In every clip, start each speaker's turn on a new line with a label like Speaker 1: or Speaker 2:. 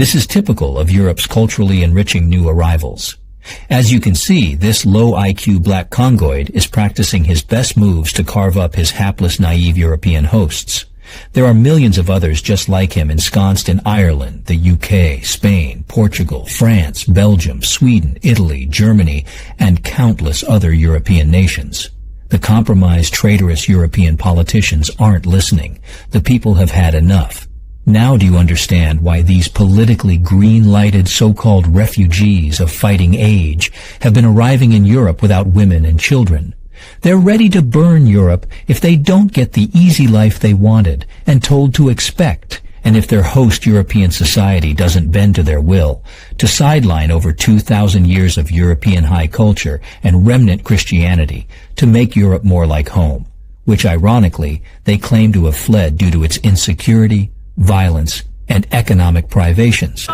Speaker 1: This is typical of Europe's culturally enriching new arrivals. As you can see, this low-IQ black Congoid is practicing his best moves to carve up his hapless, naive European hosts. There are millions of others just like him ensconced in Ireland, the UK, Spain, Portugal, France, Belgium, Sweden, Italy, Germany, and countless other European nations. The compromised, traitorous European politicians aren't listening. The people have had enough. Now do you understand why these politically green-lighted so-called refugees of fighting age have been arriving in Europe without women and children? They're ready to burn Europe if they don't get the easy life they wanted and told to expect, and if their host European society doesn't bend to their will, to sideline over 2,000 years of European high culture and remnant Christianity to make Europe more like home, which ironically they claim to have fled due to its insecurity, violence, and economic privations.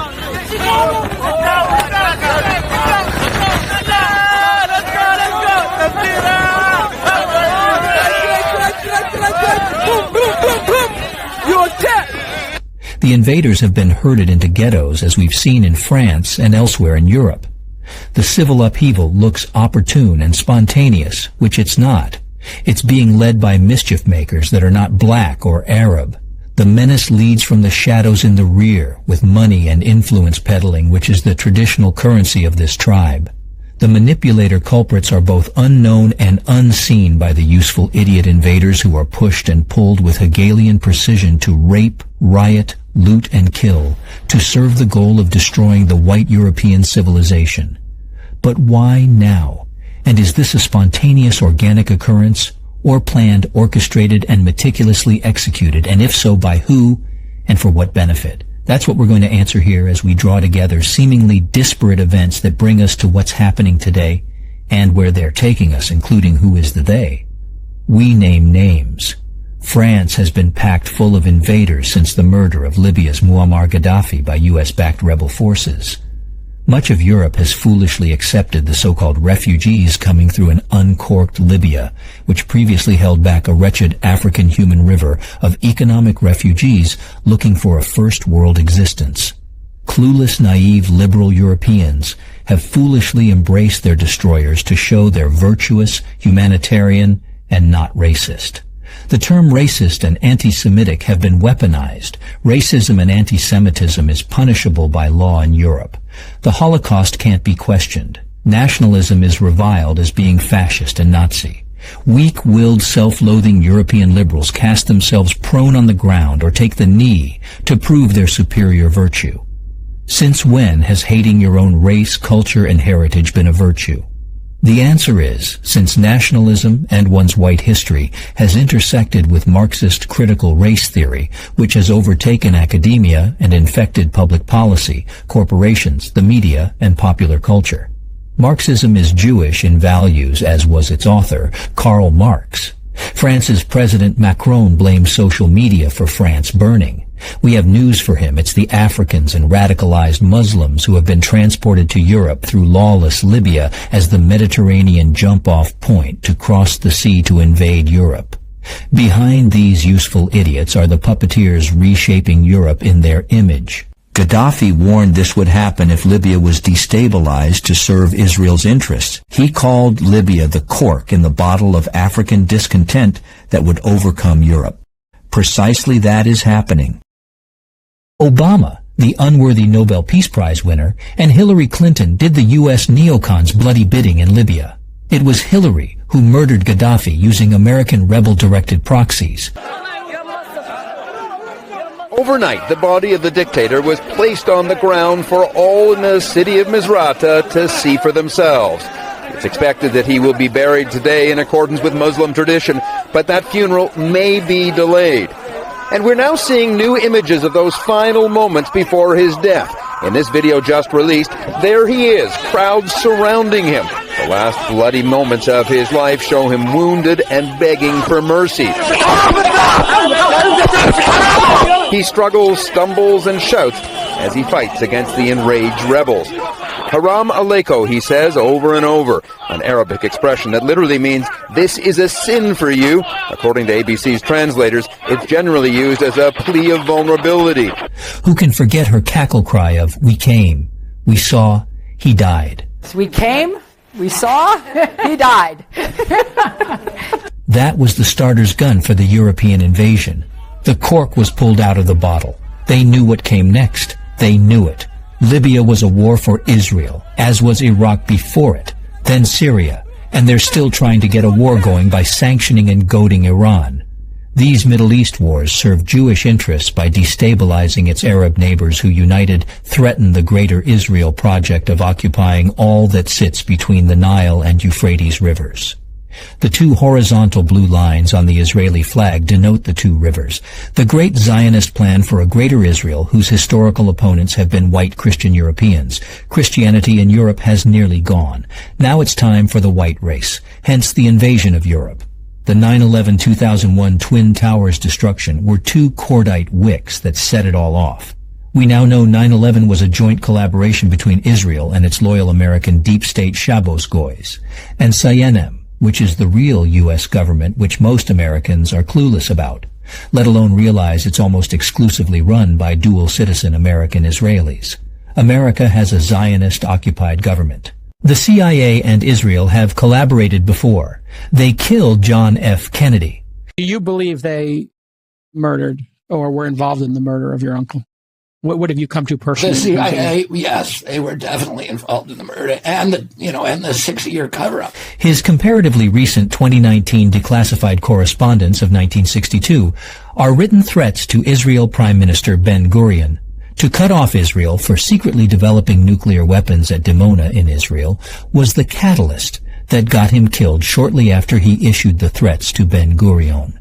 Speaker 1: The invaders have been herded into ghettos, as we've seen in France and elsewhere in Europe. The civil upheaval looks opportune and spontaneous, which it's not. It's being led by mischief makers that are not black or Arab. The menace leads from the shadows in the rear, with money and influence peddling, which is the traditional currency of this tribe. The manipulator culprits are both unknown and unseen by the useful idiot invaders who are pushed and pulled with Hegelian precision to rape, riot, loot, and kill, to serve the goal of destroying the white European civilization. But why now? And is this a spontaneous organic occurrence, or planned, orchestrated, and meticulously executed, and if so, by who, and for what benefit? That's what we're going to answer here as we draw together seemingly disparate events that bring us to what's happening today and where they're taking us, including who is the they. We name names. France has been packed full of invaders since the murder of Libya's Muammar Gaddafi by U.S.-backed rebel forces. Much of Europe has foolishly accepted the so-called refugees coming through an uncorked Libya, which previously held back a wretched African human river of economic refugees looking for a first-world existence. Clueless, naive, liberal Europeans have foolishly embraced their destroyers to show they're virtuous, humanitarian, and not racist. The term racist and anti-Semitic have been weaponized. Racism and anti-Semitism is punishable by law in Europe. The Holocaust can't be questioned. Nationalism is reviled as being fascist and Nazi. Weak-willed, self-loathing European liberals cast themselves prone on the ground or take the knee to prove their superior virtue. Since when has hating your own race, culture, and heritage been a virtue? The answer is, since nationalism and one's white history has intersected with Marxist critical race theory, which has overtaken academia and infected public policy, corporations, the media, and popular culture. Marxism is Jewish in values, as was its author, Karl Marx. France's President Macron blames social media for France burning. We have news for him. It's the Africans and radicalized Muslims who have been transported to Europe through lawless Libya as the Mediterranean jump-off point to cross the sea to invade Europe. Behind these useful idiots are the puppeteers reshaping Europe in their image. Gaddafi warned this would happen if Libya was destabilized to serve Israel's interests. He called Libya the cork in the bottle of African discontent that would overcome Europe. Precisely that is happening. Obama, the unworthy Nobel Peace Prize winner, and Hillary Clinton did the U.S. neocons' bloody bidding in Libya. It was Hillary who murdered Gaddafi using American rebel-directed proxies.
Speaker 2: Overnight, the body of the dictator was placed on the ground for all in the city of Misrata to see for themselves. It's expected that he will be buried today in accordance with Muslim tradition, but that funeral may be delayed. And we're now seeing new images of those final moments before his death. In this video just released, there he is, crowds surrounding him. The last bloody moments of his life show him wounded and begging for mercy. He struggles, stumbles, and shouts, as he fights against the enraged rebels. Haram Aleiko, he says over and over, an Arabic expression that literally means, this is a sin for you. According to ABC's translators, it's generally used as a plea of vulnerability.
Speaker 1: Who can forget her cackle cry of, we came, we saw, he died.
Speaker 3: We came, we saw, he died.
Speaker 1: That was the starter's gun for the European invasion. The cork was pulled out of the bottle. They knew what came next. They knew it. Libya was a war for Israel, as was Iraq before it, then Syria, and they're still trying to get a war going by sanctioning and goading Iran. These Middle East wars serve Jewish interests by destabilizing its Arab neighbors who, united, threaten the greater Israel project of occupying all that sits between the Nile and Euphrates rivers. The two horizontal blue lines on the Israeli flag denote the two rivers, the great Zionist plan for a greater Israel whose historical opponents have been white Christian Europeans. Christianity in Europe has nearly gone. Now it's time for the white race, hence the invasion of Europe. The 9/11-2001 Twin Towers destruction were two cordite wicks that set it all off. We now know 9/11 was a joint collaboration between Israel and its loyal American deep state Shabbos Goys, and Sayenem, which is the real U.S. government which most Americans are clueless about, let alone realize it's almost exclusively run by dual-citizen American Israelis. America has a Zionist-occupied government. The CIA and Israel have collaborated before. They killed John F. Kennedy.
Speaker 4: Do you believe they murdered or were involved in the murder of your uncle? What have you come to personally?
Speaker 5: The CIA, yes, they were definitely involved in the murder and the 60-year cover-up.
Speaker 1: His comparatively recent 2019 declassified correspondence of 1962 are written threats to Israel Prime Minister Ben-Gurion to cut off Israel for secretly developing nuclear weapons at Dimona in Israel was the catalyst that got him killed shortly after he issued the threats to Ben-Gurion.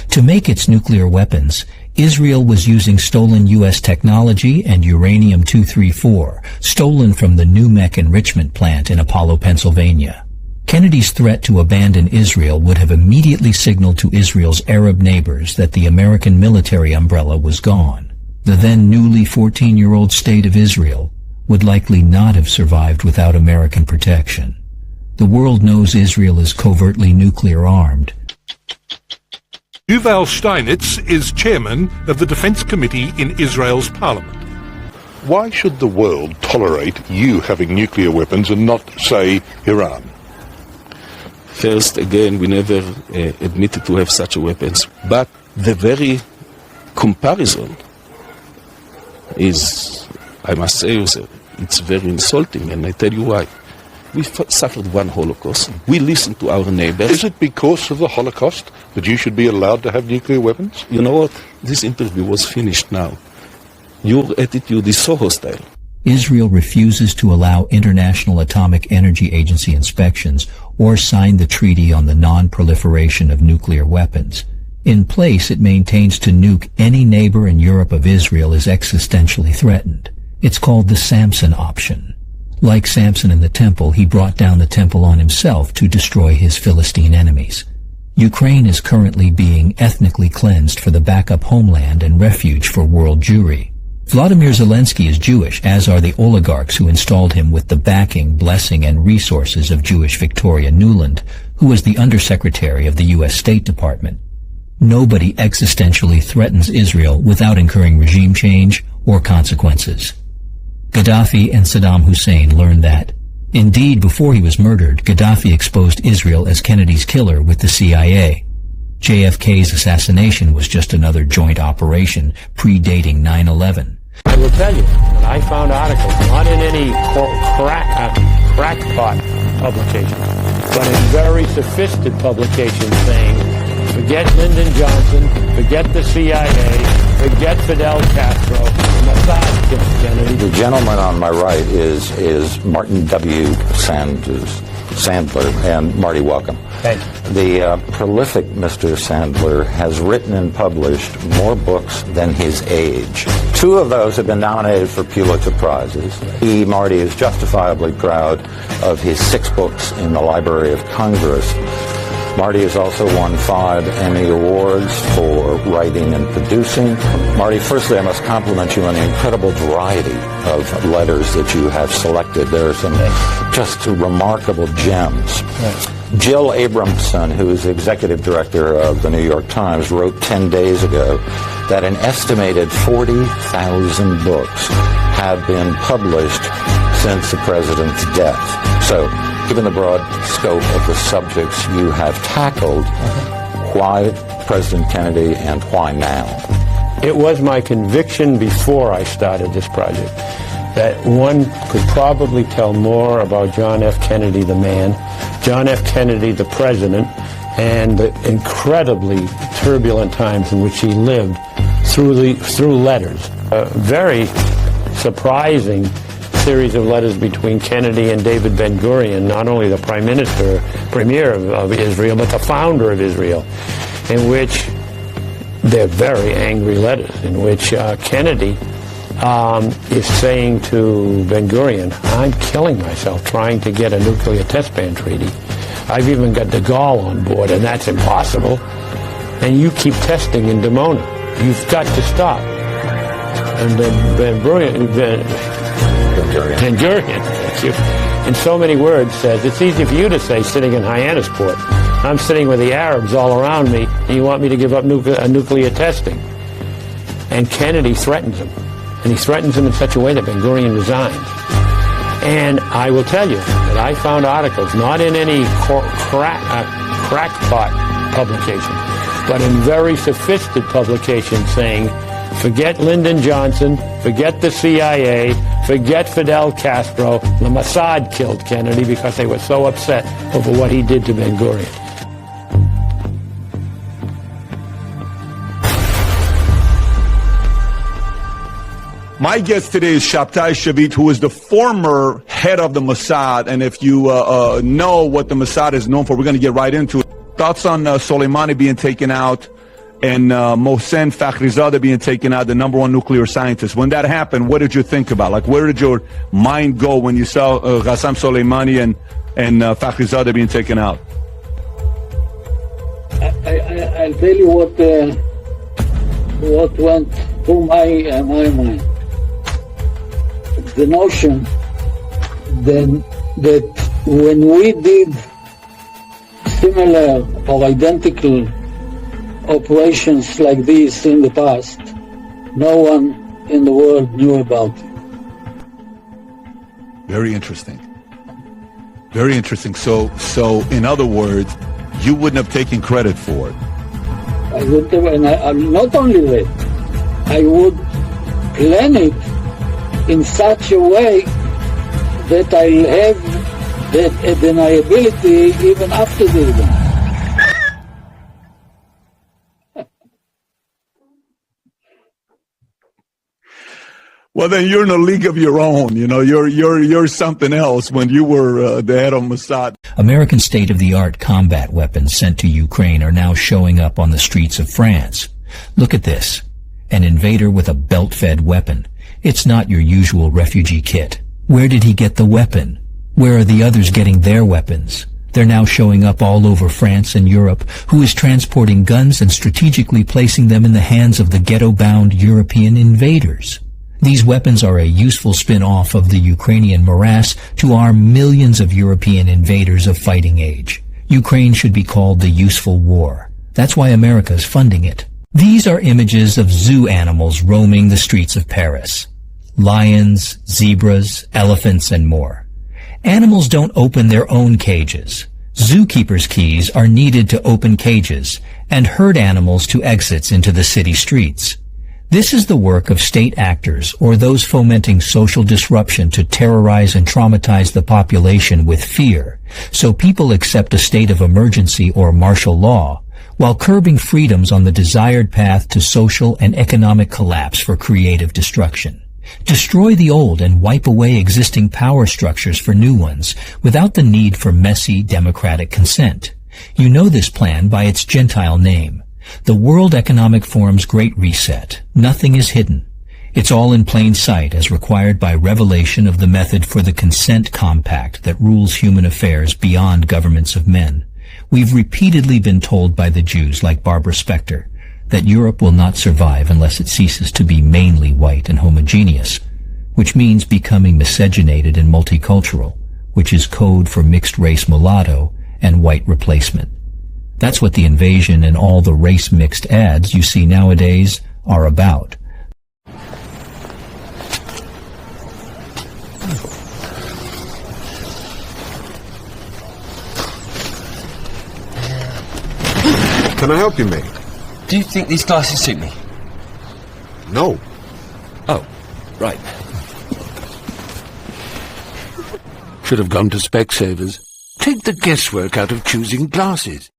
Speaker 1: To make its nuclear weapons, Israel was using stolen U.S. technology and uranium-234, stolen from the New Mech enrichment plant in Apollo, Pennsylvania. Kennedy's threat to abandon Israel would have immediately signaled to Israel's Arab neighbors that the American military umbrella was gone. The then newly 14-year-old state of Israel would likely not have survived without American protection. The world knows Israel is covertly nuclear armed.
Speaker 6: Yuval Steinitz is chairman of the Defense Committee in Israel's parliament.
Speaker 7: Why should the world tolerate you having nuclear weapons and not, say, Iran?
Speaker 8: First, again, we never admitted to have such weapons. But the very comparison is, I must say, it's very insulting, and I tell you why. We suffered one Holocaust. We listened to our neighbors.
Speaker 7: Is it because of the Holocaust that you should be allowed to have nuclear weapons?
Speaker 8: You know what? This interview was finished now. Your attitude is so hostile.
Speaker 1: Israel refuses to allow International Atomic Energy Agency inspections or sign the Treaty on the Non-Proliferation of Nuclear Weapons. In place, it maintains to nuke any neighbor in Europe of Israel as existentially threatened. It's called the Samson option. Like Samson in the temple, he brought down the temple on himself to destroy his Philistine enemies. Ukraine is currently being ethnically cleansed for the backup homeland and refuge for world Jewry. Vladimir Zelensky is Jewish, as are the oligarchs who installed him with the backing, blessing, and resources of Jewish Victoria Nuland, who was the Undersecretary of the U.S. State Department. Nobody existentially threatens Israel without incurring regime change or consequences. Gaddafi and Saddam Hussein learned that. Indeed, before he was murdered, Gaddafi exposed Israel as Kennedy's killer with the CIA. JFK's assassination was just another joint operation predating 9/11.
Speaker 9: I will tell you that I found articles, not in any crackpot publication, but in very sophisticated publications saying, forget Lyndon Johnson, forget the CIA, forget Fidel Castro, Mossad killed Kennedy.
Speaker 10: The gentleman on my right is Martin W. Sandler, and Marty, welcome.
Speaker 9: Thank you.
Speaker 10: The prolific Mr. Sandler has written and published more books than his age. 2 of those have been nominated for Pulitzer Prizes. He, Marty, is justifiably proud of his 6 books in the Library of Congress. Marty has also won 5 Emmy Awards for writing and producing. Marty, firstly, I must compliment you on the incredible variety of letters that you have selected. There are some just remarkable gems. Yes. Jill Abramson, who is the executive director of the New York Times, wrote 10 days ago that an estimated 40,000 books have been published since the president's death. So, given the broad scope of the subjects you have tackled, why President Kennedy and why now?
Speaker 9: It was my conviction before I started this project that one could probably tell more about John F. Kennedy, the man, John F. Kennedy, the president, and the incredibly turbulent times in which he lived through letters. A very surprising series of letters between Kennedy and David Ben-Gurion, not only the premier of Israel, but the founder of Israel, in which they're very angry letters, in which Kennedy is saying to Ben-Gurion, I'm killing myself trying to get a nuclear test ban treaty. I've even got de Gaulle on board, and that's impossible. And you keep testing in Dimona. You've got to stop. And then Ben-Gurion, thank you, in so many words says, it's easy for you to say sitting in Hyannisport. I'm sitting with the Arabs all around me, and you want me to give up nuclear testing. And Kennedy threatens him. And he threatens him in such a way that Ben-Gurion resigns. And I will tell you that I found articles, not in any crackpot publication, but in very sophisticated publications saying, forget Lyndon Johnson, forget the CIA, forget Fidel Castro. The Mossad killed Kennedy because they were so upset over what he did to Ben-Gurion.
Speaker 11: My guest today is Shabtai Shavit, who is the former head of the Mossad. And if you know what the Mossad is known for, we're going to get right into it. Thoughts on Soleimani being taken out and Mohsen Fakhrizadeh being taken out, the number one nuclear scientist. When that happened, what did you think about? Like, where did your mind go when you saw Qassem Soleimani and Fakhrizadeh being taken out?
Speaker 12: I'll tell you what went through my mind. The notion that when we did similar or identical operations like this in the past, no one in the world knew about it.
Speaker 11: Very interesting. Very interesting. So in other words, you wouldn't have taken credit for it.
Speaker 12: I would have, and not only that, I would plan it in such a way that I'll have that deniability even after the event.
Speaker 11: Well, then you're in a league of your own. You know, you're something else when you were the head of Mossad.
Speaker 1: American state-of-the-art combat weapons sent to Ukraine are now showing up on the streets of France. Look at this. An invader with a belt-fed weapon. It's not your usual refugee kit. Where did he get the weapon? Where are the others getting their weapons? They're now showing up all over France and Europe. Who is transporting guns and strategically placing them in the hands of the ghetto-bound European invaders? These weapons are a useful spin-off of the Ukrainian morass to arm millions of European invaders of fighting age. Ukraine should be called the useful war. That's why America is funding it. These are images of zoo animals roaming the streets of Paris. Lions, zebras, elephants, and more. Animals don't open their own cages. Zookeepers' keys are needed to open cages and herd animals to exits into the city streets. This is the work of state actors or those fomenting social disruption to terrorize and traumatize the population with fear, so people accept a state of emergency or martial law, while curbing freedoms on the desired path to social and economic collapse for creative destruction. Destroy the old and wipe away existing power structures for new ones without the need for messy democratic consent. You know this plan by its Gentile name. The World Economic Forum's Great Reset. Nothing is hidden. It's all in plain sight as required by revelation of the method for the consent compact that rules human affairs beyond governments of men. We've repeatedly been told by the Jews, like Barbara Specter, that Europe will not survive unless it ceases to be mainly white and homogeneous, which means becoming miscegenated and multicultural, which is code for mixed-race mulatto and white replacement. That's what the invasion and all the race-mixed ads you see nowadays are about.
Speaker 13: Can I help you, mate?
Speaker 14: Do you think these glasses suit me?
Speaker 13: No.
Speaker 14: Oh, right.
Speaker 15: Should have gone to Specsavers. Take the guesswork out of choosing glasses.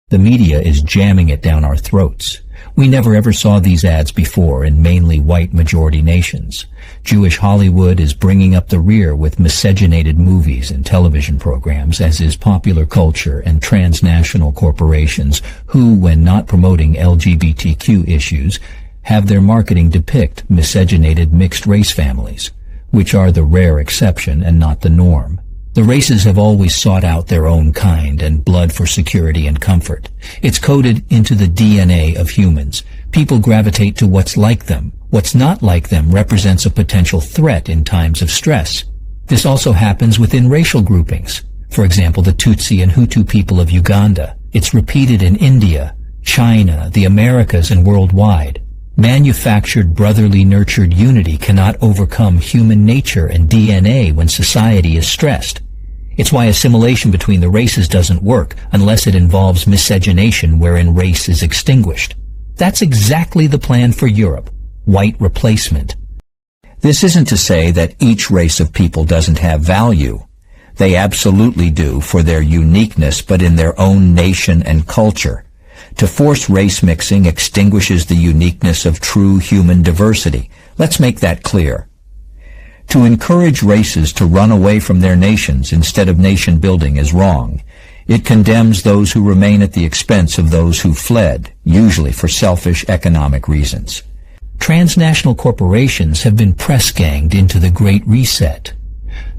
Speaker 1: The media is jamming it down our throats. We never ever saw these ads before in mainly white majority nations. Jewish Hollywood is bringing up the rear with miscegenated movies and television programs, as is popular culture and transnational corporations who, when not promoting LGBTQ issues, have their marketing depict miscegenated mixed-race families, which are the rare exception and not the norm. The races have always sought out their own kind and blood for security and comfort. It's coded into the DNA of humans. People gravitate to what's like them. What's not like them represents a potential threat in times of stress. This also happens within racial groupings. For example, the Tutsi and Hutu people of Uganda. It's repeated in India, China, the Americas, and worldwide. Manufactured brotherly nurtured unity cannot overcome human nature and DNA when society is stressed. It's why assimilation between the races doesn't work unless it involves miscegenation wherein race is extinguished. That's exactly the plan for Europe. White replacement. This isn't to say that each race of people doesn't have value. They absolutely do for their uniqueness, but in their own nation and culture. To force race mixing extinguishes the uniqueness of true human diversity. Let's make that clear. To encourage races to run away from their nations instead of nation building is wrong. It condemns those who remain at the expense of those who fled, usually for selfish economic reasons. Transnational corporations have been press-ganged into the Great Reset.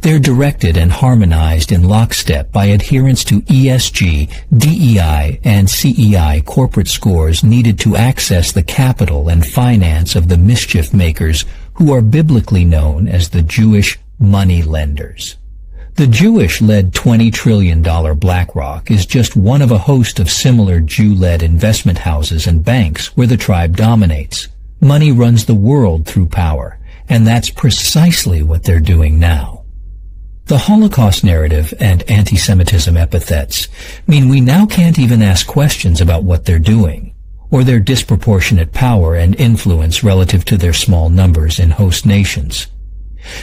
Speaker 1: They're directed and harmonized in lockstep by adherence to ESG, DEI, and CEI corporate scores needed to access the capital and finance of the mischief makers who are biblically known as the Jewish money lenders. The Jewish-led $20 trillion BlackRock is just one of a host of similar Jew-led investment houses and banks where the tribe dominates. Money runs the world through power, and that's precisely what they're doing now. The Holocaust narrative and anti-Semitism epithets mean we now can't even ask questions about what they're doing, or their disproportionate power and influence relative to their small numbers in host nations.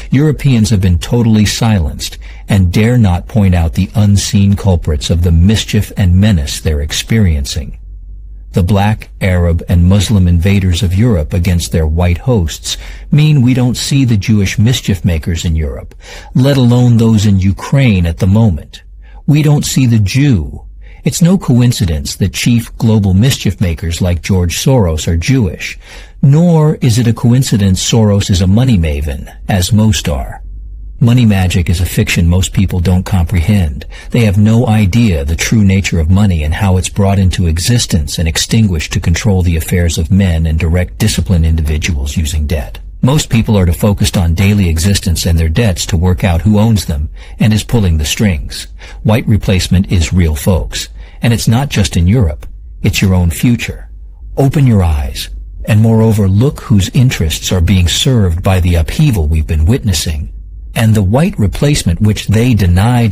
Speaker 1: Europeans have been totally silenced and dare not point out the unseen culprits of the mischief and menace they're experiencing. The black, Arab, and Muslim invaders of Europe against their white hosts mean we don't see the Jewish mischief makers in Europe, let alone those in Ukraine at the moment. We don't see the Jew. It's no coincidence that chief global mischief makers like George Soros are Jewish, nor is it a coincidence Soros is a money maven, as most are. Money magic is a fiction most people don't comprehend. They have no idea the true nature of money and how it's brought into existence and extinguished to control the affairs of men and direct discipline individuals using debt. Most people are focused on daily existence and their debts to work out who owns them and is pulling the strings. White replacement is real, folks. And it's not just in Europe. It's your own future. Open your eyes. And moreover, look whose interests are being served by the upheaval we've been witnessing. And the white replacement which they deny.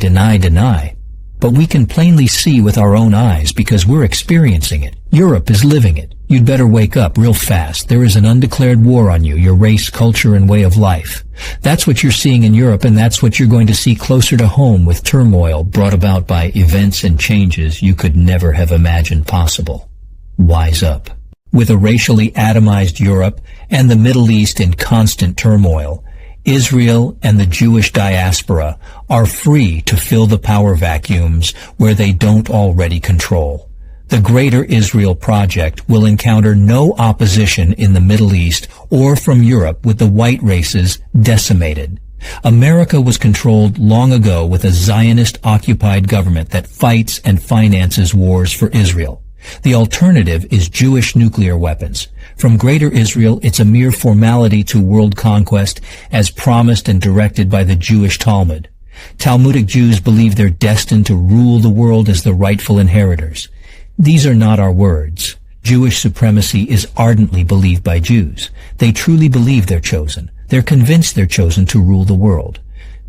Speaker 1: But we can plainly see with our own eyes because we're experiencing it. Europe is living it. You'd better wake up real fast. There is an undeclared war on you, your race, culture, and way of life. That's what you're seeing in Europe, and that's what you're going to see closer to home with turmoil brought about by events and changes you could never have imagined possible. Wise up. With a racially atomized Europe and the Middle East in constant turmoil, Israel and the Jewish diaspora are free to fill the power vacuums where they don't already control. The Greater Israel Project will encounter no opposition in the Middle East or from Europe with the white races decimated. America was controlled long ago with a Zionist-occupied government that fights and finances wars for Israel. The alternative is Jewish nuclear weapons. From Greater Israel, it's a mere formality to world conquest as promised and directed by the Jewish Talmud. Talmudic Jews believe they're destined to rule the world as the rightful inheritors. These are not our words. Jewish supremacy is ardently believed by Jews. They truly believe they're chosen. They're convinced they're chosen to rule the world.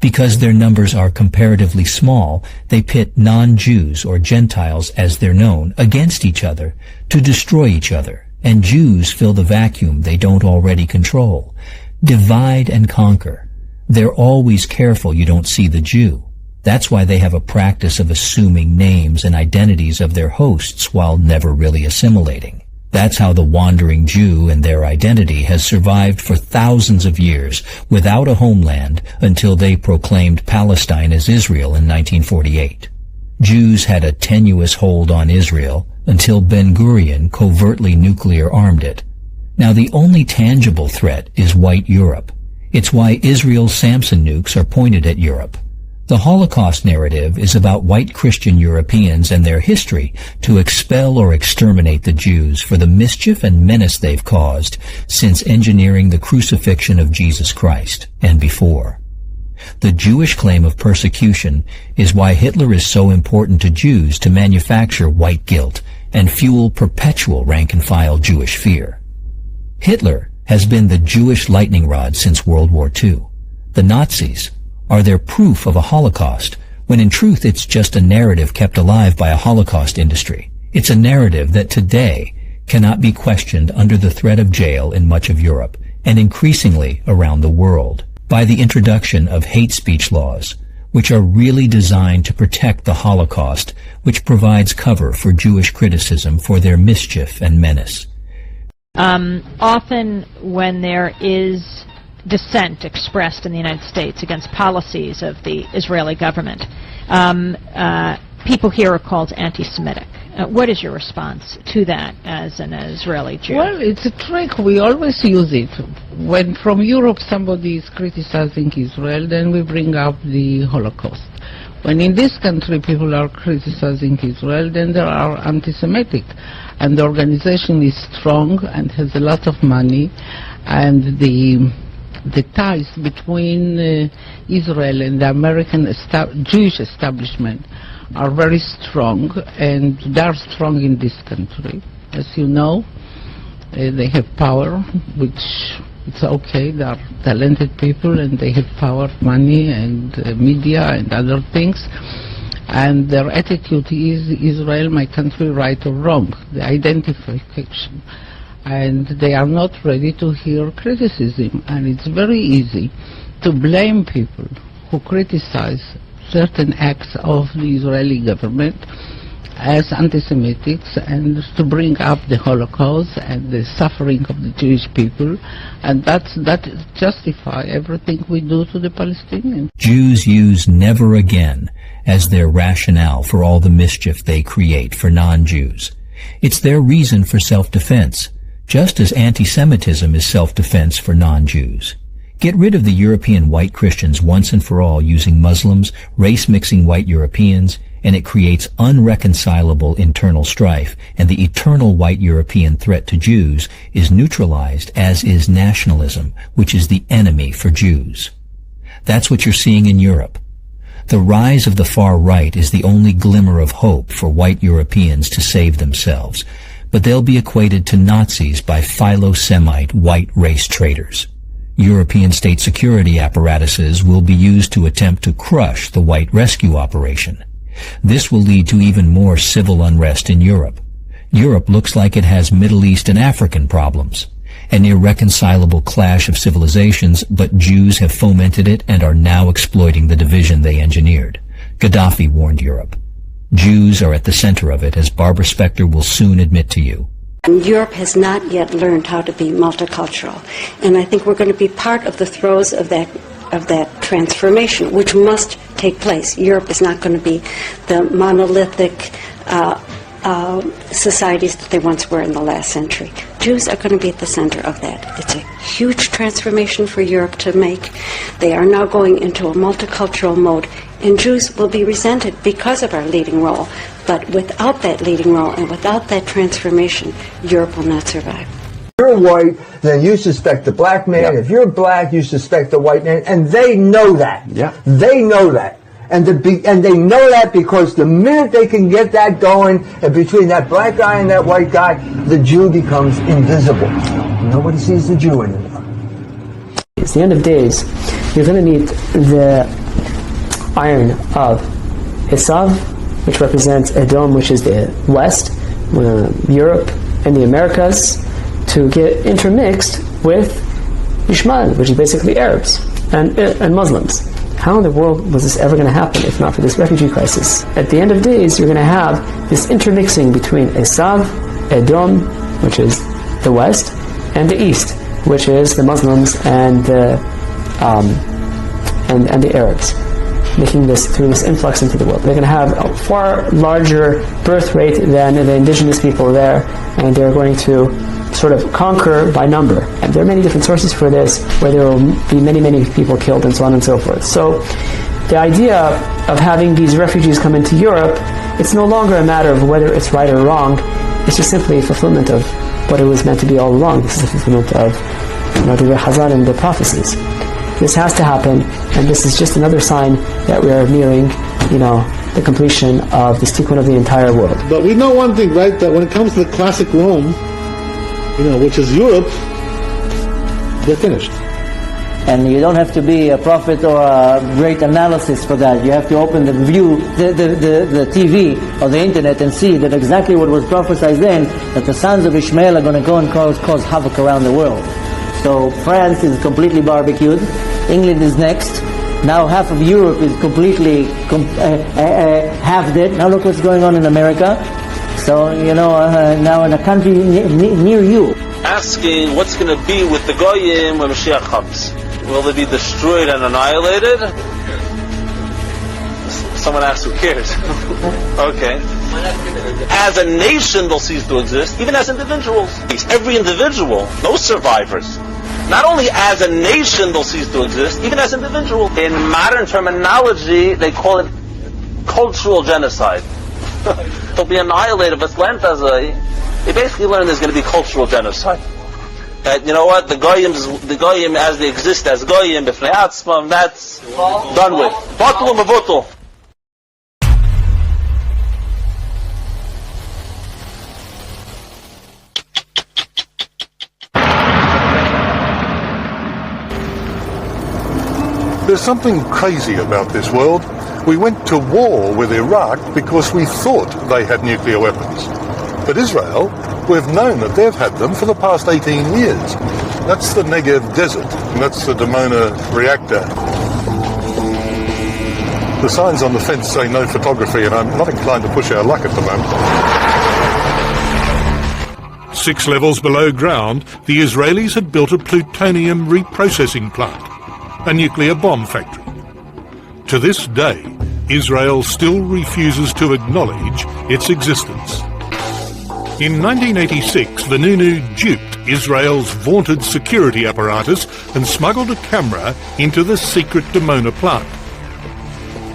Speaker 1: Because their numbers are comparatively small, they pit non-Jews or Gentiles, as they're known, against each other to destroy each other, and Jews fill the vacuum they don't already control. Divide and conquer. They're always careful you don't see the Jew. That's why they have a practice of assuming names and identities of their hosts while never really assimilating. That's how the wandering Jew and their identity has survived for thousands of years without a homeland until they proclaimed Palestine as Israel in 1948. Jews had a tenuous hold on Israel until Ben-Gurion covertly nuclear armed it. Now the only tangible threat is white Europe. It's why Israel's Samson nukes are pointed at Europe. The Holocaust narrative is about white Christian Europeans and their history to expel or exterminate the Jews for the mischief and menace they've caused since engineering the crucifixion of Jesus Christ and before. The Jewish claim of persecution is why Hitler is so important to Jews to manufacture white guilt and fuel perpetual rank-and-file Jewish fear. Hitler has been the Jewish lightning rod since World War II. The Nazis are their proof of a Holocaust, when in truth it's just a narrative kept alive by a Holocaust industry. It's a narrative that today cannot be questioned under the threat of jail in much of Europe, and increasingly around the world, by the introduction of hate speech laws, which are really designed to protect the Holocaust, which provides cover for Jewish criticism for their mischief and menace.
Speaker 16: Often when there is dissent expressed in the United States against policies of the Israeli government, people here are called anti-Semitic. What is your response to that as an Israeli Jew?
Speaker 17: Well, it's a trick. We always use it. When from Europe somebody is criticizing Israel, then we bring up the Holocaust. When in this country people are criticizing Israel, then they are anti-Semitic. And the organization is strong and has a lot of money, and the ties between Israel and the American Jewish establishment are very strong, and they are strong in this country. As you know, they have power, which it's okay. They are talented people, and they have power, money, and media, and other things. And their attitude is Israel, my country, right or wrong, the identification. And they are not ready to hear criticism. And it's very easy to blame people who criticize certain acts of the Israeli government as anti-Semitics, and to bring up the Holocaust and the suffering of the Jewish people, and that justify everything we do to the Palestinians.
Speaker 1: Jews use never again as their rationale for all the mischief they create for non-Jews. It's their reason for self-defense, just as anti-Semitism is self-defense for non-Jews. Get rid of the European white Christians once and for all using Muslims, race-mixing white Europeans, and it creates unreconcilable internal strife, and the eternal white European threat to Jews is neutralized, as is nationalism, which is the enemy for Jews. That's what you're seeing in Europe. The rise of the far right is the only glimmer of hope for white Europeans to save themselves, but they'll be equated to Nazis by philo-Semite white race traitors. European state security apparatuses will be used to attempt to crush the white rescue operation. This will lead to even more civil unrest in Europe. Europe looks like it has Middle East and African problems, an irreconcilable clash of civilizations, but Jews have fomented it and are now exploiting the division they engineered. Gaddafi warned Europe. Jews are at the center of it, as Barbara Specter will soon admit to you.
Speaker 18: Europe has not yet learned how to be multicultural, and I think we're going to be part of the throes of that transformation, which must take place. Europe is not going to be the monolithic societies that they once were in the last century. Jews are going to be at the center of that. It's a huge transformation for Europe to make. They are now going into a multicultural mode, and Jews will be resented because of our leading role. But without that leading role and without that transformation, Europe will not survive.
Speaker 19: If you're white, then you suspect the black man. If you're black, you suspect the white man. And they know that. They know that. And they know that because the minute they can get that going between that black guy and that white guy, the Jew becomes invisible. Nobody sees the Jew anymore.
Speaker 20: It's the end of days. You're going to need the iron of Esav, which represents Edom, which is the West, Europe, and the Americas, to get intermixed with Ishmael, which is basically Arabs and Muslims. How in the world was this ever going to happen if not for this refugee crisis? At the end of days, you're going to have this intermixing between Esav, Edom, which is the West, and the East, which is the Muslims and the Arabs, making this through this influx into the world. They're going to have a far larger birth rate than the indigenous people there, and they're going to sort of conquer by number. And there are many different sources for this, where there will be many, many people killed and so on and so forth. So the idea of having these refugees come into Europe, it's no longer a matter of whether it's right or wrong. It's just simply a fulfillment of what it was meant to be all along. This is a fulfillment of the Chazal and the prophecies. This has to happen, and this is just another sign that we are nearing, the completion of this tikkun of the entire world.
Speaker 21: But we know one thing, right? That when it comes to the classic Rome, which is Europe, they're finished.
Speaker 22: And you don't have to be a prophet or a great analysis for that. You have to open the TV or the internet and see that exactly what was prophesied then, that the sons of Ishmael are going to go and cause havoc around the world. So France is completely barbecued. England is next. Now half of Europe is completely half dead. Now look what's going on in America. So, now in a country near you.
Speaker 23: Asking what's going to be with the Goyim when Mashiach comes. Will they be destroyed and annihilated? Someone asked, who cares? Okay. As a nation, they'll cease to exist, even as individuals. Every individual, no survivors. Not only as a nation, they'll cease to exist, even as individuals. In modern terminology, they call it cultural genocide. They'll be annihilated. But they basically learn there's going to be cultural genocide. You know what? The Goyim as they exist as Goyim, b'fnei atzmam, that's done with. Batul u'mevutul.
Speaker 7: There's something crazy about this world. We went to war with Iraq because we thought they had nuclear weapons. But Israel, we've known that they've had them for the past 18 years. That's the Negev desert, and that's the Dimona reactor. The signs on the fence say no photography, and I'm not inclined to push our luck at the moment.
Speaker 6: 6 levels below ground, the Israelis had built a plutonium reprocessing plant, a nuclear bomb factory. To this day, Israel still refuses to acknowledge its existence. In 1986, the Nunu duped Israel's vaunted security apparatus and smuggled a camera into the secret Dimona plant.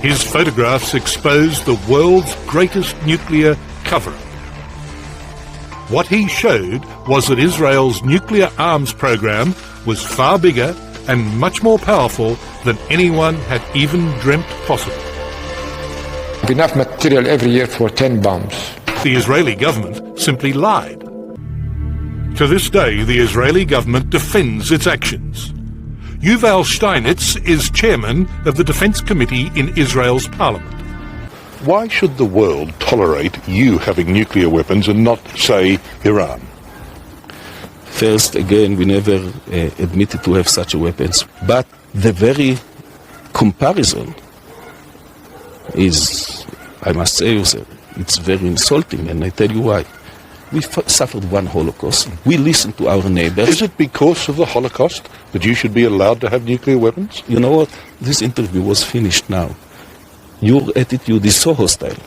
Speaker 6: His photographs exposed the world's greatest nuclear cover-up. What he showed was that Israel's nuclear arms program was far bigger and much more powerful than anyone had even dreamt possible.
Speaker 24: Enough material every year for 10 bombs.
Speaker 6: The Israeli government simply lied. To this day, the Israeli government defends its actions. Yuval Steinitz is chairman of the Defense Committee in Israel's parliament.
Speaker 7: Why should the world tolerate you having nuclear weapons and not, say, Iran?
Speaker 8: First, again, we never admitted to have such weapons. But the very comparison is, I must say, it's very insulting, and I tell you why. We suffered one Holocaust. We listened to our neighbors.
Speaker 7: Is it because of the Holocaust that you should be allowed to have nuclear weapons?
Speaker 8: You know what? This interview was finished now. Your attitude is so hostile.